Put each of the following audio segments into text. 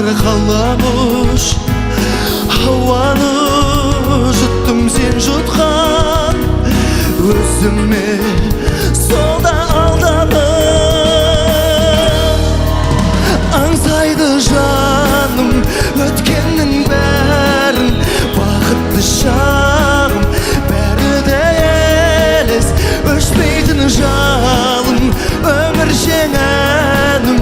қаламыш ауаны жұттым сен жұтқан өзіме солда алданып аңсайды жаным өткеннің бәрін бақытты шағым бәрі де елес өшпейтін жалын өмір жеңәнім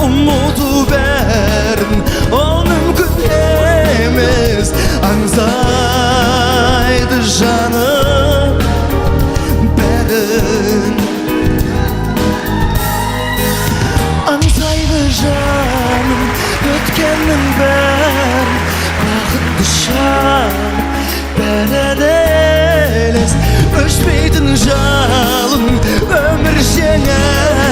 ұмыту бәрін ол мүмкін емес аңсайды жаным бәрін аңсайды жаным өткеннің бәрін бақытты шағым бәрі де елес өшпейтін жалын өмір жеңәнім